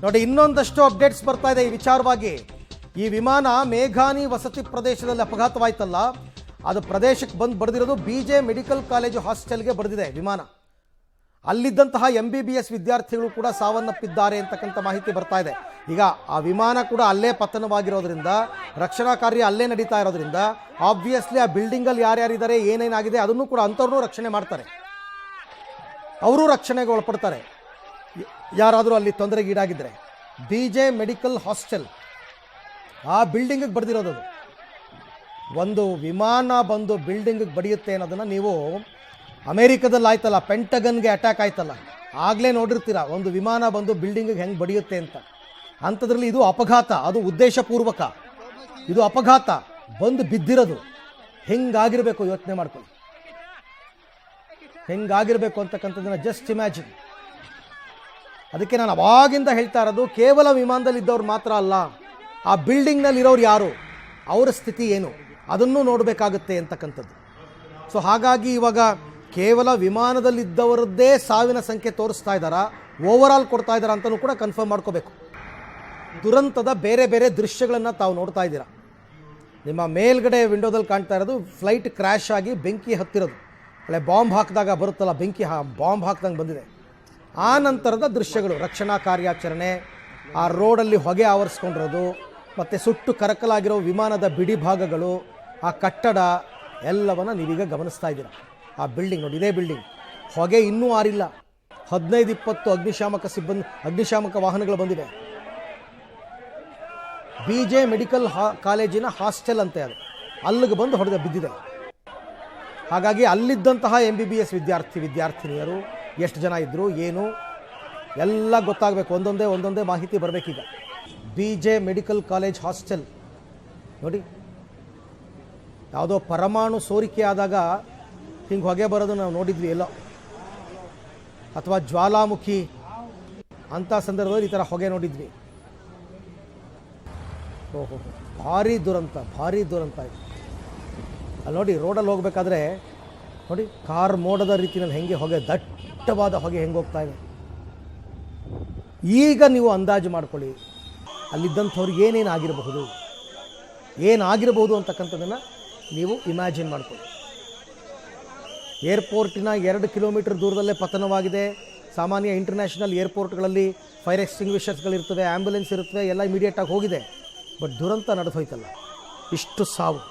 ನೋಡಿ, ಇನ್ನೊಂದಷ್ಟು ಅಪ್ಡೇಟ್ಸ್ ಬರ್ತಾ ಇದೆ ಈ ವಿಚಾರವಾಗಿ. ಈ ವಿಮಾನ ಮೇಘಾನಿ ವಸತಿ ಪ್ರದೇಶದಲ್ಲಿ ಅಪಘಾತವಾಯ್ತಲ್ಲ, ಅದು ಪ್ರದೇಶಕ್ಕೆ ಬಂದು ಬರೆದಿರೋದು BJ ಮೆಡಿಕಲ್ ಕಾಲೇಜು ಹಾಸ್ಟೆಲ್ಗೆ ಬರೆದಿದೆ ವಿಮಾನ. ಅಲ್ಲಿದ್ದಂತಹ MBBS ವಿದ್ಯಾರ್ಥಿಗಳು ಕೂಡ ಸಾವನ್ನಪ್ಪಿದ್ದಾರೆ ಅಂತಕ್ಕಂಥ ಮಾಹಿತಿ ಬರ್ತಾ ಇದೆ. ಈಗ ಆ ವಿಮಾನ ಕೂಡ ಅಲ್ಲೇ ಪತನವಾಗಿರೋದ್ರಿಂದ, ರಕ್ಷಣಾ ಕಾರ್ಯ ಅಲ್ಲೇ ನಡೀತಾ ಇರೋದ್ರಿಂದ ಆಬ್ವಿಯಸ್ಲಿ ಆ ಬಿಲ್ಡಿಂಗಲ್ಲಿ ಯಾರ್ಯಾರಿದ್ದಾರೆ, ಏನೇನಾಗಿದೆ ಅದನ್ನು ಕೂಡ ಅಂಥವ್ರನ್ನೂ ರಕ್ಷಣೆ ಮಾಡ್ತಾರೆ, ಅವರು ರಕ್ಷಣೆಗೆ ಒಳಪಡ್ತಾರೆ ಯಾರಾದರೂ ಅಲ್ಲಿ ತೊಂದರೆಗೀಡಾಗಿದ್ದರೆ. BJ ಮೆಡಿಕಲ್ ಹಾಸ್ಟೆಲ್ ಆ ಬಿಲ್ಡಿಂಗಿಗೆ ಬರೆದಿರೋದು. ಒಂದು ವಿಮಾನ ಬಂದು ಬಿಲ್ಡಿಂಗಿಗೆ ಬಡಿಯುತ್ತೆ ಅನ್ನೋದನ್ನು ನೀವು ಅಮೇರಿಕಾದಲ್ಲಿ ಆಯ್ತಲ್ಲ, ಪೆಂಟಗನ್ಗೆ ಅಟ್ಯಾಕ್ ಆಯ್ತಲ್ಲ, ಆಗಲೇ ನೋಡಿರ್ತೀರ ಒಂದು ವಿಮಾನ ಬಂದು ಬಿಲ್ಡಿಂಗಿಗೆ ಹೆಂಗೆ ಬಡಿಯುತ್ತೆ ಅಂತ. ಅಂಥದ್ರಲ್ಲಿ ಇದು ಅಪಘಾತ, ಅದು ಉದ್ದೇಶಪೂರ್ವಕ, ಇದು ಅಪಘಾತ ಬಂದು ಬಿದ್ದಿರೋದು. ಹೆಂಗಾಗಿರಬೇಕು ಯೋಚನೆ ಮಾಡ್ಕೊಳ್ಳಿ, ಹೆಂಗಾಗಿರಬೇಕು ಅಂತಕ್ಕಂಥದ್ದನ್ನು ಜಸ್ಟ್ ಇಮ್ಯಾಜಿನ್. ಅದಕ್ಕೆ ನಾನು ಅವಾಗಿಂದ ಹೇಳ್ತಾ ಇರೋದು, ಕೇವಲ ವಿಮಾನದಲ್ಲಿ ಇದ್ದವ್ರು ಮಾತ್ರ ಅಲ್ಲ, ಆ ಬಿಲ್ಡಿಂಗ್ನಲ್ಲಿ ಇರೋರು ಯಾರು, ಅವರ ಸ್ಥಿತಿ ಏನು, ಅದನ್ನು ನೋಡಬೇಕಾಗುತ್ತೆ ಅಂತಕ್ಕಂಥದ್ದು. ಸೊ ಹಾಗಾಗಿ ಇವಾಗ ಕೇವಲ ವಿಮಾನದಲ್ಲಿದ್ದವರದ್ದೇ ಸಾವಿನ ಸಂಖ್ಯೆ ತೋರಿಸ್ತಾ ಇದ್ದಾರಾ, ಓವರಾಲ್ ಕೊಡ್ತಾ ಇದ್ದಾರಾ ಅಂತಲೂ ಕೂಡ ಕನ್ಫರ್ಮ್ ಮಾಡ್ಕೋಬೇಕು. ದುರಂತದ ಬೇರೆ ಬೇರೆ ದೃಶ್ಯಗಳನ್ನು ತಾವು ನೋಡ್ತಾ ಇದ್ದೀರಾ. ನಿಮ್ಮ ಮೇಲ್ಗಡೆ ವಿಂಡೋದಲ್ಲಿ ಕಾಣ್ತಾ ಇರೋದು ಫ್ಲೈಟ್ ಕ್ರ್ಯಾಶ್ ಆಗಿ ಬೆಂಕಿ ಹತ್ತಿರೋದು, ಅಲ್ಲೇ ಬಾಂಬ್ ಹಾಕಿದಾಗ ಬರುತ್ತಲ್ಲ ಬೆಂಕಿ, ಬಾಂಬ್ ಹಾಕ್ದಂಗೆ ಬಂದಿದೆ. ಆ ನಂತರದ ದೃಶ್ಯಗಳು, ರಕ್ಷಣಾ ಕಾರ್ಯಾಚರಣೆ, ಆ ರೋಡಲ್ಲಿ ಹೊಗೆ ಆವರಿಸ್ಕೊಂಡಿರೋದು, ಮತ್ತು ಸುಟ್ಟು ಕರಕಲಾಗಿರೋ ವಿಮಾನದ ಬಿಡಿ ಭಾಗಗಳು, ಆ ಕಟ್ಟಡ ಎಲ್ಲವನ್ನು ನೀವೀಗ ಗಮನಿಸ್ತಾ ಇದ್ದೀರಾ. ಆ ಬಿಲ್ಡಿಂಗ್ ನೋಡಿ, ಇದೇ ಬಿಲ್ಡಿಂಗ್, ಹೊಗೆ ಇನ್ನೂ ಆರಿಲ್ಲ. 15-20 ಅಗ್ನಿಶಾಮಕ ವಾಹನಗಳು ಬಂದಿವೆ. BJ ಮೆಡಿಕಲ್ ಕಾಲೇಜಿನ ಹಾಸ್ಟೆಲ್ ಅಂತೆ ಅದು, ಅಲ್ಲಿಗೆ ಬಂದು ಹೊಡೆದ ಬಿದ್ದಿದೆ. ಹಾಗಾಗಿ ಅಲ್ಲಿದ್ದಂತಹ MBBS ವಿದ್ಯಾರ್ಥಿನಿಯರು ಎಷ್ಟು ಜನ ಇದ್ದರು, ಏನು ಎಲ್ಲ ಗೊತ್ತಾಗಬೇಕು. ಒಂದೊಂದೇ ಮಾಹಿತಿ ಬರಬೇಕೀಗ. BJ ಮೆಡಿಕಲ್ ಕಾಲೇಜ್ ಹಾಸ್ಟೆಲ್ ನೋಡಿ, ಯಾವುದೋ ಪರಮಾಣು ಸೋರಿಕೆ ಆದಾಗ ಹಿಂಗೆ ಹೊಗೆ ಬರೋದು ನಾವು ನೋಡಿದ್ವಿ ಎಲ್ಲೋ, ಅಥವಾ ಜ್ವಾಲಾಮುಖಿ ಅಂಥ ಸಂದರ್ಭದಲ್ಲಿ ಈ ಥರ ಹೊಗೆ ನೋಡಿದ್ವಿ. ಓಹೋ, ಭಾರಿ ದುರಂತ ಇದೆ. ಅಲ್ಲಿ ನೋಡಿ, ರೋಡಲ್ಲಿ ಹೋಗ್ಬೇಕಾದ್ರೆ ನೋಡಿ, ಕಾರ್ ಮೋಡದ ರೀತಿಯಲ್ಲಿ ಹೆಂಗೆ ಹೊಗೆ, ದಟ್ಟವಾದ ಹೊಗೆ ಹೆಂಗೆ ಹೋಗ್ತಾ ಇದೆ. ಈಗ ನೀವು ಅಂದಾಜು ಮಾಡ್ಕೊಳ್ಳಿ, ಅಲ್ಲಿದ್ದಂಥವ್ರಿಗೆ ಏನಾಗಿರಬಹುದು ಅಂತಕ್ಕಂಥದ್ದನ್ನು ನೀವು ಇಮ್ಯಾಜಿನ್ ಮಾಡ್ಕೊಳ್ಳಿ. ಏರ್ಪೋರ್ಟಿನ 2 ಕಿಲೋಮೀಟರ್ ದೂರದಲ್ಲೇ ಪತನವಾಗಿದೆ. ಸಾಮಾನ್ಯ ಇಂಟರ್ನ್ಯಾಷನಲ್ ಏರ್ಪೋರ್ಟ್ಗಳಲ್ಲಿ ಫೈರ್ ಎಕ್ಸ್ಟಿಂಗ್ವಿಷರ್ಸ್ಗಳಿರ್ತವೆ, ಆ್ಯಂಬುಲೆನ್ಸ್ ಇರುತ್ತವೆ, ಎಲ್ಲ ಇಮಿಡಿಯೇಟಾಗಿ ಹೋಗಿದೆ. ಬಟ್ ದುರಂತ ನಡೆದೋಯ್ತಲ್ಲ, ಇಷ್ಟು ಸಾವು.